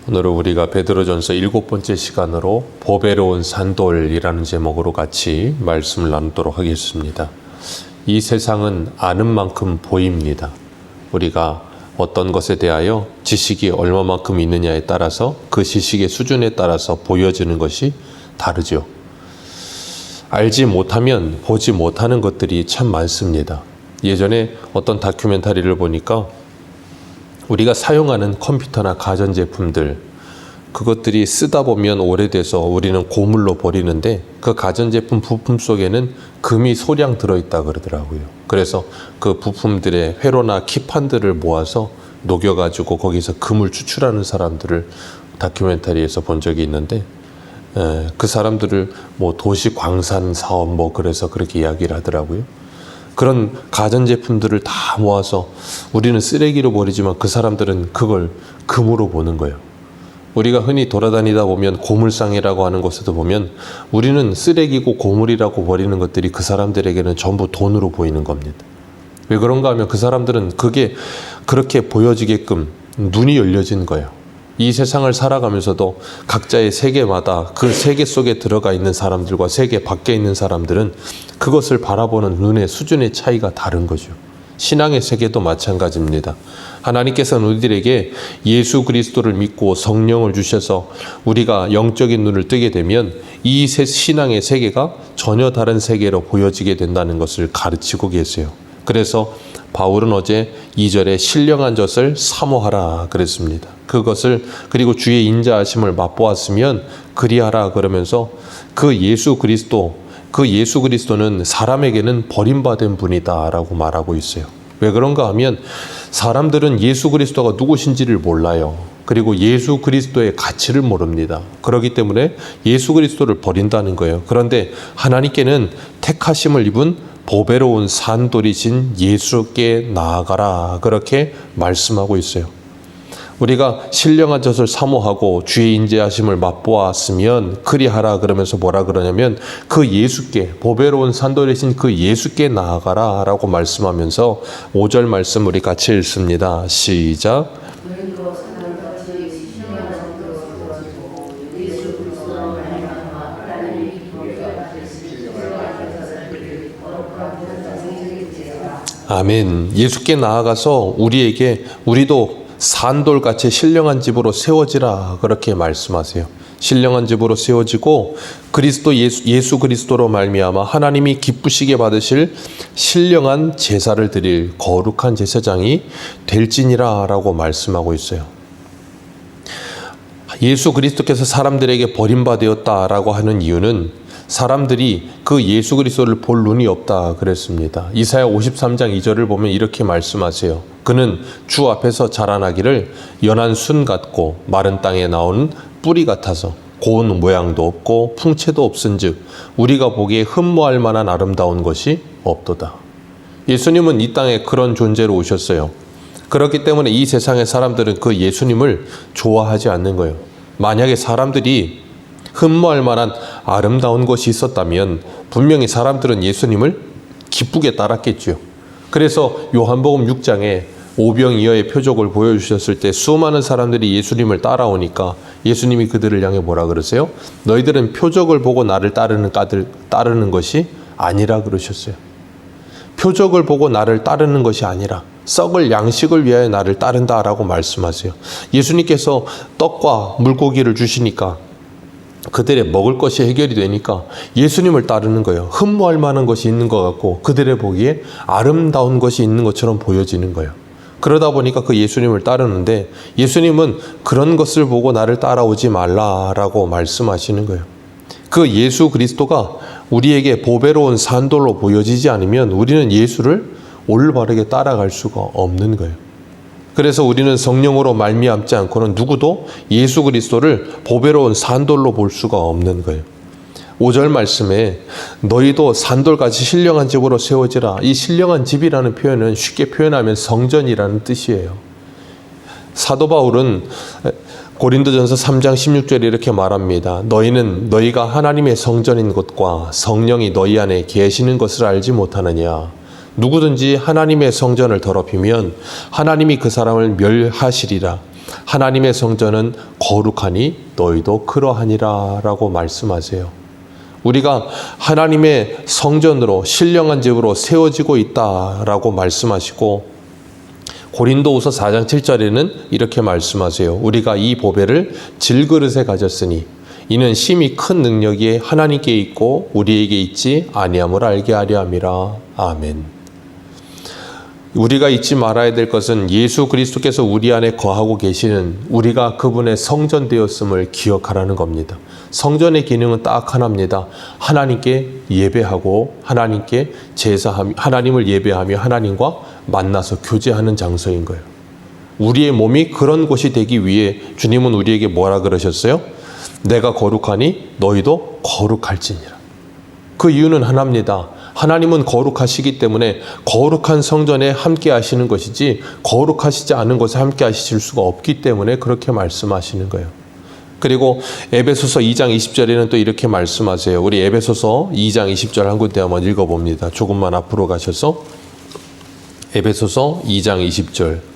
오늘은 우리가 베드로전서 7번째 시간으로 보배로운 산돌이라는 제목으로 같이 말씀을 나누도록 하겠습니다. 이 세상은 아는 만큼 보입니다. 우리가 어떤 것에 대하여 지식이 얼마만큼 있느냐에 따라서 그 지식의 수준에 따라서 보여지는 것이 다르죠. 알지 못하면 보지 못하는 것들이 참 많습니다. 예전에 어떤 다큐멘터리를 보니까 우리가 사용하는 컴퓨터나 가전제품들, 그것들이 쓰다 보면 오래돼서 우리는 고물로 버리는데 그 가전제품 부품 속에는 금이 소량 들어있다 그러더라고요. 그래서 그 부품들의 회로나 키판들을 모아서 녹여가지고 거기서 금을 추출하는 사람들을 다큐멘터리에서 본 적이 있는데, 그 사람들을 도시 광산 사업 그래서 그렇게 이야기를 하더라고요. 그런 가전제품들을 다 모아서 우리는 쓰레기로 버리지만 그 사람들은 그걸 금으로 보는 거예요. 우리가 흔히 돌아다니다 보면 고물상이라고 하는 곳에도 보면 우리는 쓰레기고 고물이라고 버리는 것들이 그 사람들에게는 전부 돈으로 보이는 겁니다. 왜 그런가 하면 그 사람들은 그게 그렇게 보여지게끔 눈이 열려진 거예요. 이 세상을 살아가면서도 각자의 세계마다 그 세계 속에 들어가 있는 사람들과 세계 밖에 있는 사람들은 그것을 바라보는 눈의 수준의 차이가 다른 거죠. 신앙의 세계도 마찬가지입니다. 하나님께서는 우리들에게 예수 그리스도를 믿고 성령을 주셔서 우리가 영적인 눈을 뜨게 되면 이 신앙의 세계가 전혀 다른 세계로 보여지게 된다는 것을 가르치고 계세요. 그래서 바울은 어제 2절에 신령한 젖을 사모하라 그랬습니다. 그것을 그리고 주의 인자하심을 맛보았으면 그리하라 그러면서 그 예수 그리스도는 사람에게는 버림받은 분이다 라고 말하고 있어요. 왜 그런가 하면 사람들은 예수 그리스도가 누구신지를 몰라요. 그리고 예수 그리스도의 가치를 모릅니다. 그렇기 때문에 예수 그리스도를 버린다는 거예요. 그런데 하나님께는 택하심을 입은 보배로운 산돌이신 예수께 나아가라 그렇게 말씀하고 있어요. 우리가 신령한 젖을 사모하고 주의 인자하심을 맛보았으면 그리하라 그러면서 뭐라 그러냐면 그 예수께, 보배로운 산돌이신 그 예수께 나아가라 라고 말씀하면서 5절 말씀 우리 같이 읽습니다. 시작. 아멘. 예수께 나아가서 우리도 산돌같이 신령한 집으로 세워지라 그렇게 말씀하세요. 신령한 집으로 세워지고 예수 그리스도로 말미암아 하나님이 기쁘시게 받으실 신령한 제사를 드릴 거룩한 제사장이 될지니라 라고 말씀하고 있어요. 예수 그리스도께서 사람들에게 버림받았다라고 하는 이유는 사람들이 그 예수 그리스도를 볼 눈이 없다 그랬습니다. 이사야 53장 2절을 보면 이렇게 말씀하세요. 그는 주 앞에서 자라나기를 연한 순 같고 마른 땅에 나오는 뿌리 같아서 고운 모양도 없고 풍채도 없은즉 우리가 보기에 흠모할 만한 아름다운 것이 없도다. 예수님은 이 땅에 그런 존재로 오셨어요. 그렇기 때문에 이 세상의 사람들은 그 예수님을 좋아하지 않는 거예요. 만약에 사람들이 흠모할 만한 아름다운 것이 있었다면 분명히 사람들은 예수님을 기쁘게 따랐겠죠. 그래서 요한복음 6장에 오병이어의 표적을 보여주셨을 때 수많은 사람들이 예수님을 따라오니까 예수님이 그들을 향해 뭐라 그러세요? 너희들은 표적을 보고 나를 따르는 것이 아니라 그러셨어요. 표적을 보고 나를 따르는 것이 아니라 썩을 양식을 위하여 나를 따른다라고 말씀하세요. 예수님께서 떡과 물고기를 주시니까 그들의 먹을 것이 해결이 되니까 예수님을 따르는 거예요. 흠모할 만한 것이 있는 것 같고 그들의 보기에 아름다운 것이 있는 것처럼 보여지는 거예요. 그러다 보니까 그 예수님을 따르는데 예수님은 그런 것을 보고 나를 따라오지 말라라고 말씀하시는 거예요. 그 예수 그리스도가 우리에게 보배로운 산돌로 보여지지 않으면 우리는 예수를 올바르게 따라갈 수가 없는 거예요. 그래서 우리는 성령으로 말미암지 않고는 누구도 예수 그리스도를 보배로운 산돌로 볼 수가 없는 거예요. 5절 말씀에 너희도 산돌같이 신령한 집으로 세워지라. 이 신령한 집이라는 표현은 쉽게 표현하면 성전이라는 뜻이에요. 사도 바울은 고린도전서 3장 16절에 이렇게 말합니다. 너희가 하나님의 성전인 것과 성령이 너희 안에 계시는 것을 알지 못하느냐. 누구든지 하나님의 성전을 더럽히면 하나님이 그 사람을 멸하시리라. 하나님의 성전은 거룩하니 너희도 그러하니라 라고 말씀하세요. 우리가 하나님의 성전으로 신령한 집으로 세워지고 있다라고 말씀하시고, 고린도후서 4장 7절에는 이렇게 말씀하세요. 우리가 이 보배를 질그릇에 가졌으니 이는 심히 큰 능력이 하나님께 있고 우리에게 있지 아니함을 알게 하려 함이라. 아멘. 우리가 잊지 말아야 될 것은 예수 그리스도께서 우리 안에 거하고 계시는, 우리가 그분의 성전 되었음을 기억하라는 겁니다. 성전의 기능은 딱 하나입니다. 하나님께 예배하고 하나님께 제사하며, 하나님을 예배하며 하나님과 만나서 교제하는 장소인 거예요. 우리의 몸이 그런 곳이 되기 위해 주님은 우리에게 뭐라 그러셨어요? 내가 거룩하니 너희도 거룩할지니라. 그 이유는 하나입니다. 하나님은 거룩하시기 때문에 거룩한 성전에 함께 하시는 것이지 거룩하시지 않은 곳에 함께 하실 수가 없기 때문에 그렇게 말씀하시는 거예요. 그리고 에베소서 2장 20절에는 또 이렇게 말씀하세요. 우리 에베소서 2장 20절 한 군데 한번 읽어봅니다. 조금만 앞으로 가셔서 에베소서 2장 20절.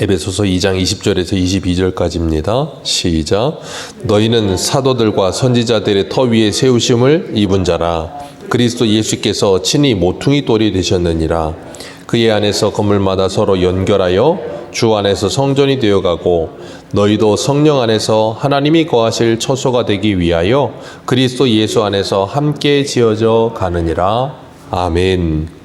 에베소서 2장 20절에서 22절까지입니다. 시작. 너희는 사도들과 선지자들의 터 위에 세우심을 입은 자라. 그리스도 예수께서 친히 모퉁이 돌이 되셨느니라. 그의 안에서 건물마다 서로 연결하여 주 안에서 성전이 되어가고, 너희도 성령 안에서 하나님이 거하실 처소가 되기 위하여 그리스도 예수 안에서 함께 지어져 가느니라. 아멘.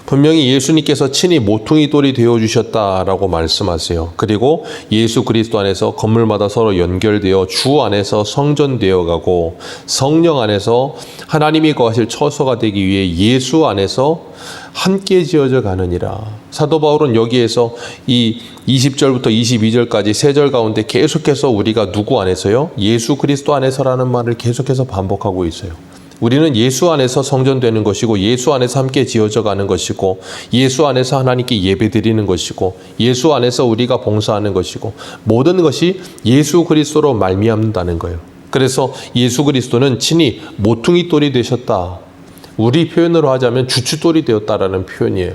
분명히 예수님께서 친히 모퉁이 돌이 되어주셨다라고 말씀하세요. 그리고 예수 그리스도 안에서 건물마다 서로 연결되어 주 안에서 성전되어 가고, 성령 안에서 하나님이 거하실 처소가 되기 위해 예수 안에서 함께 지어져 가느니라. 사도 바울은 여기에서 이 20절부터 22절까지 세 절 가운데 계속해서 우리가 누구 안에서요? 예수 그리스도 안에서라는 말을 계속해서 반복하고 있어요. 우리는 예수 안에서 성전되는 것이고, 예수 안에서 함께 지어져 가는 것이고, 예수 안에서 하나님께 예배드리는 것이고, 예수 안에서 우리가 봉사하는 것이고, 모든 것이 예수 그리스도로 말미암는다는 거예요. 그래서 예수 그리스도는 친히 모퉁이 돌이 되셨다. 우리 표현으로 하자면 주춧돌이 되었다라는 표현이에요.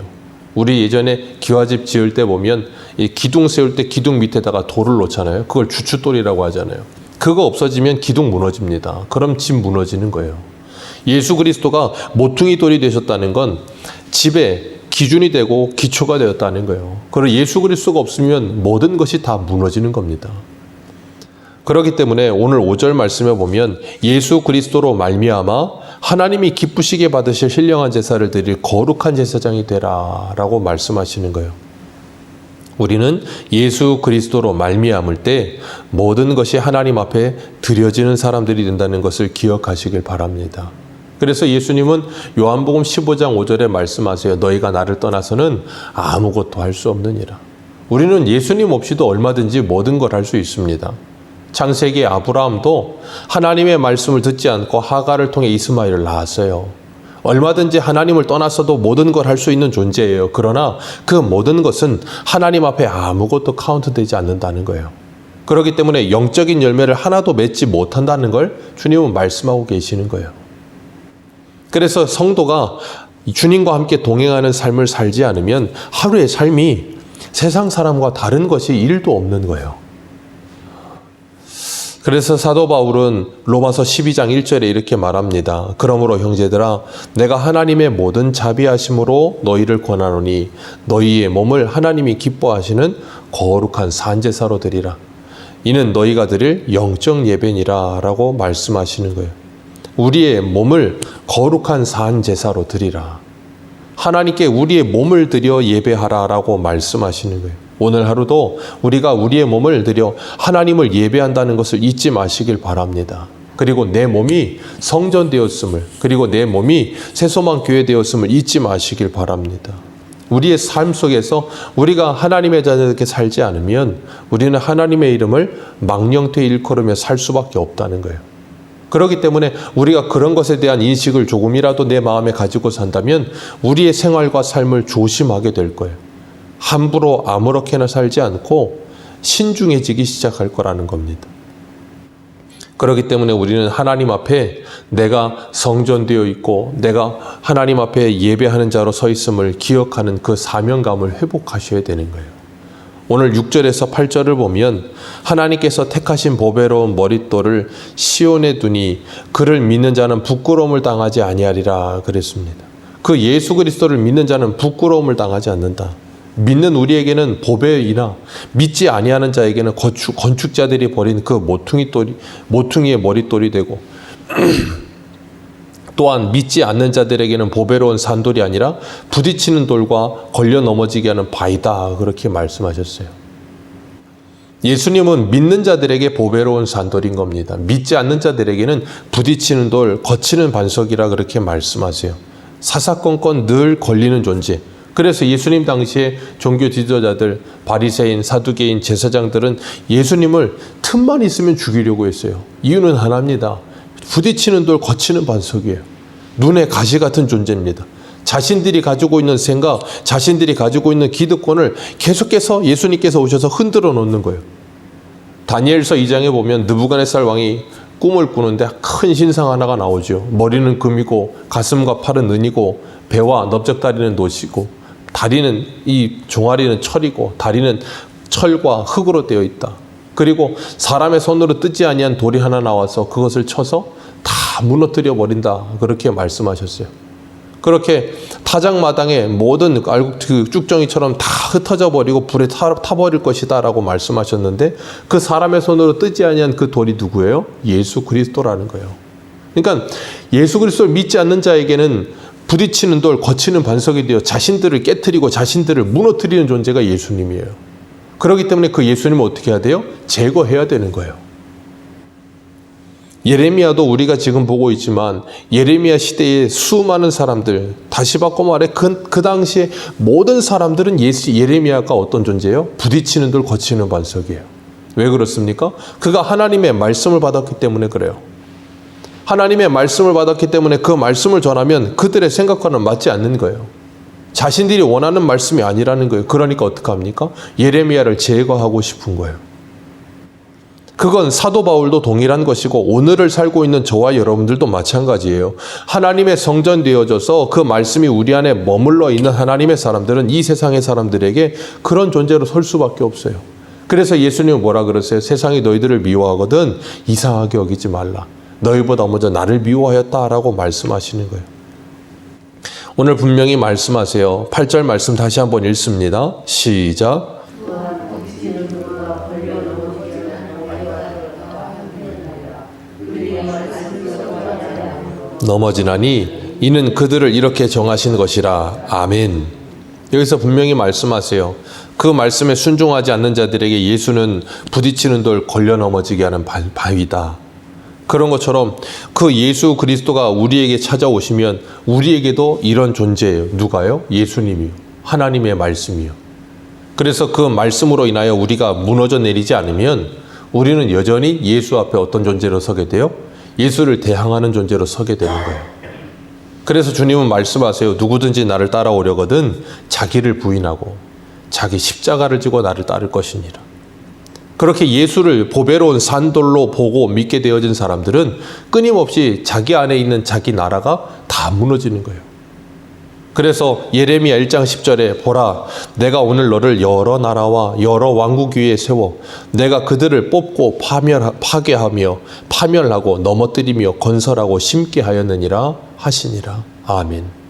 우리 예전에 기와집 지을 때 보면 이 기둥 세울 때 기둥 밑에다가 돌을 놓잖아요. 그걸 주춧돌이라고 하잖아요. 그거 없어지면 기둥 무너집니다. 그럼 집 무너지는 거예요. 예수 그리스도가 모퉁이 돌이 되셨다는 건 집의 기준이 되고 기초가 되었다는 거예요. 그리고 예수 그리스도가 없으면 모든 것이 다 무너지는 겁니다. 그렇기 때문에 오늘 5절 말씀에 보면 예수 그리스도로 말미암아 하나님이 기쁘시게 받으실 신령한 제사를 드릴 거룩한 제사장이 되라 라고 말씀하시는 거예요. 우리는 예수 그리스도로 말미암을 때 모든 것이 하나님 앞에 드려지는 사람들이 된다는 것을 기억하시길 바랍니다. 그래서 예수님은 요한복음 15장 5절에 말씀하세요. 너희가 나를 떠나서는 아무것도 할 수 없느니라. 우리는 예수님 없이도 얼마든지 모든 걸 할 수 있습니다. 창세기 아브라함도 하나님의 말씀을 듣지 않고 하갈을 통해 이스마엘을 낳았어요. 얼마든지 하나님을 떠나서도 모든 걸 할 수 있는 존재예요. 그러나 그 모든 것은 하나님 앞에 아무것도 카운트되지 않는다는 거예요. 그렇기 때문에 영적인 열매를 하나도 맺지 못한다는 걸 주님은 말씀하고 계시는 거예요. 그래서 성도가 주님과 함께 동행하는 삶을 살지 않으면 하루의 삶이 세상 사람과 다른 것이 1도 없는 거예요. 그래서 사도 바울은 로마서 12장 1절에 이렇게 말합니다. 그러므로 형제들아, 내가 하나님의 모든 자비하심으로 너희를 권하노니 너희의 몸을 하나님이 기뻐하시는 거룩한 산제사로 드리라. 이는 너희가 드릴 영적 예배니라 라고 말씀하시는 거예요. 우리의 몸을 거룩한 산제사로 드리라. 하나님께 우리의 몸을 드려 예배하라 라고 말씀하시는 거예요. 오늘 하루도 우리가 우리의 몸을 드려 하나님을 예배한다는 것을 잊지 마시길 바랍니다. 그리고 내 몸이 성전 되었음을, 그리고 내 몸이 새소망 교회 되었음을 잊지 마시길 바랍니다. 우리의 삶 속에서 우리가 하나님의 자녀들께 살지 않으면 우리는 하나님의 이름을 망령되이 일컬으며 살 수밖에 없다는 거예요. 그렇기 때문에 우리가 그런 것에 대한 인식을 조금이라도 내 마음에 가지고 산다면 우리의 생활과 삶을 조심하게 될 거예요. 함부로 아무렇게나 살지 않고 신중해지기 시작할 거라는 겁니다. 그렇기 때문에 우리는 하나님 앞에 내가 성전되어 있고 내가 하나님 앞에 예배하는 자로 서 있음을 기억하는 그 사명감을 회복하셔야 되는 거예요. 오늘 6절에서 8절을 보면 하나님께서 택하신 보배로운 머릿돌을 시온에 두니 그를 믿는 자는 부끄러움을 당하지 아니하리라 그랬습니다. 그 예수 그리스도를 믿는 자는 부끄러움을 당하지 않는다. 믿는 우리에게는 보배이나 믿지 아니하는 자에게는 건축자들이 버린 그 모퉁이의 머릿돌이 되고 또한 믿지 않는 자들에게는 보배로운 산돌이 아니라 부딪히는 돌과 걸려 넘어지게 하는 바위다 그렇게 말씀하셨어요. 예수님은 믿는 자들에게 보배로운 산돌인 겁니다. 믿지 않는 자들에게는 부딪히는 돌, 거치는 반석이라 그렇게 말씀하세요. 사사건건 늘 걸리는 존재. 그래서 예수님 당시에 종교 지도자들, 바리새인, 사두개인, 제사장들은 예수님을 틈만 있으면 죽이려고 했어요. 이유는 하나입니다. 부딪히는 돌, 거치는 반석이에요. 눈에 가시 같은 존재입니다. 자신들이 가지고 있는 생각, 자신들이 가지고 있는 기득권을 계속해서 예수님께서 오셔서 흔들어 놓는 거예요. 다니엘서 2장에 보면 느부갓네살 왕이 꿈을 꾸는데 큰 신상 하나가 나오죠. 머리는 금이고 가슴과 팔은 은이고 배와 넓적다리는 노시고 다리는 이 종아리는 철이고 다리는 철과 흙으로 되어 있다. 그리고 사람의 손으로 뜯지 아니한 돌이 하나 나와서 그것을 쳐서 다 무너뜨려 버린다. 그렇게 말씀하셨어요. 그렇게 타작마당에 모든 그 쭉정이처럼 다 흩어져 버리고 불에 타버릴 것이다 라고 말씀하셨는데 그 사람의 손으로 뜯지 아니한 그 돌이 누구예요? 예수 그리스도라는 거예요. 그러니까 예수 그리스도를 믿지 않는 자에게는 부딪히는 돌, 거치는 반석이 되어 자신들을 깨트리고 자신들을 무너뜨리는 존재가 예수님이에요. 그렇기 때문에 그 예수님을 어떻게 해야 돼요? 제거해야 되는 거예요. 예레미야도 우리가 지금 보고 있지만 예레미야 시대의 수많은 사람들, 다시 바꿔 말해 그 당시에 모든 사람들은 예레미야가 어떤 존재예요? 부딪히는 돌, 거치는 반석이에요. 왜 그렇습니까? 그가 하나님의 말씀을 받았기 때문에 그래요. 하나님의 말씀을 받았기 때문에 그 말씀을 전하면 그들의 생각과는 맞지 않는 거예요. 자신들이 원하는 말씀이 아니라는 거예요. 그러니까 어떡합니까? 예레미야를 제거하고 싶은 거예요. 그건 사도 바울도 동일한 것이고 오늘을 살고 있는 저와 여러분들도 마찬가지예요. 하나님의 성전 되어져서 그 말씀이 우리 안에 머물러 있는 하나님의 사람들은 이 세상의 사람들에게 그런 존재로 설 수밖에 없어요. 그래서 예수님은 뭐라 그러세요? 세상이 너희들을 미워하거든 이상하게 여기지 말라. 너희보다 먼저 나를 미워하였다라고 말씀하시는 거예요. 오늘 분명히 말씀하세요. 8절 말씀 다시 한번 읽습니다. 시작. 넘어지나니 이는 그들을 이렇게 정하신 것이라. 아멘. 여기서 분명히 말씀하세요. 그 말씀에 순종하지 않는 자들에게 예수는 부딪히는 돌, 걸려 넘어지게 하는 바위다. 그런 것처럼 그 예수 그리스도가 우리에게 찾아오시면 우리에게도 이런 존재예요. 누가요? 예수님이요. 하나님의 말씀이요. 그래서 그 말씀으로 인하여 우리가 무너져 내리지 않으면 우리는 여전히 예수 앞에 어떤 존재로 서게 돼요? 예수를 대항하는 존재로 서게 되는 거예요. 그래서 주님은 말씀하세요. 누구든지 나를 따라오려거든 자기를 부인하고 자기 십자가를 지고 나를 따를 것이니라. 그렇게 예수를 보배로운 산돌로 보고 믿게 되어진 사람들은 끊임없이 자기 안에 있는 자기 나라가 다 무너지는 거예요. 그래서 예레미야 1장 10절에 보라 내가 오늘 너를 여러 나라와 여러 왕국 위에 세워 내가 그들을 뽑고 파괴하며 파멸하고 넘어뜨리며 건설하고 심게 하였느니라 하시니라. 아멘.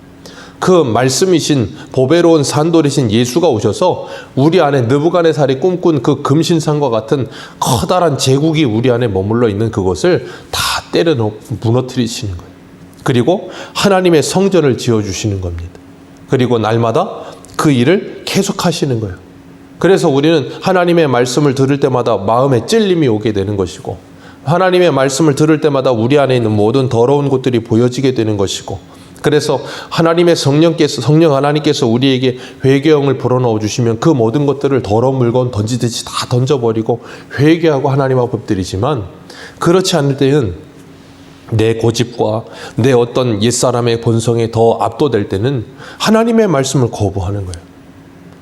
그 말씀이신 보배로운 산돌이신 예수가 오셔서 우리 안에 느부갓네살이 꿈꾼 그 금신상과 같은 커다란 제국이 우리 안에 머물러 있는 그것을 다 때려 무너뜨리시는 거예요. 그리고 하나님의 성전을 지어주시는 겁니다. 그리고 날마다 그 일을 계속하시는 거예요. 그래서 우리는 하나님의 말씀을 들을 때마다 마음에 찔림이 오게 되는 것이고 하나님의 말씀을 들을 때마다 우리 안에 있는 모든 더러운 것들이 보여지게 되는 것이고 그래서 하나님의 성령 하나님께서 우리에게 회개형을 불어넣어 주시면 그 모든 것들을 더러운 물건 던지듯이 다 던져버리고 회개하고 하나님 앞에 엎드리지만 그렇지 않을 때는 내 고집과 내 어떤 옛사람의 본성에 더 압도될 때는 하나님의 말씀을 거부하는 거예요.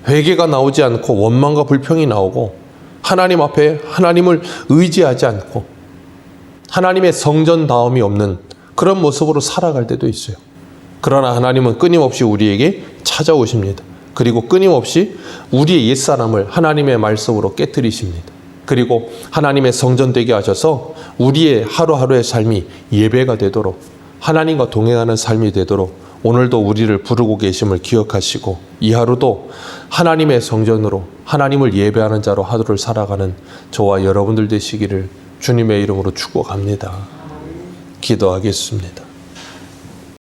회개가 나오지 않고 원망과 불평이 나오고 하나님 앞에 하나님을 의지하지 않고 하나님의 성전다움이 없는 그런 모습으로 살아갈 때도 있어요. 그러나 하나님은 끊임없이 우리에게 찾아오십니다. 그리고 끊임없이 우리의 옛사람을 하나님의 말씀으로 깨뜨리십니다. 그리고 하나님의 성전 되게 하셔서 우리의 하루하루의 삶이 예배가 되도록, 하나님과 동행하는 삶이 되도록 오늘도 우리를 부르고 계심을 기억하시고 이 하루도 하나님의 성전으로 하나님을 예배하는 자로 하루를 살아가는 저와 여러분들 되시기를 주님의 이름으로 축복합니다. 기도하겠습니다.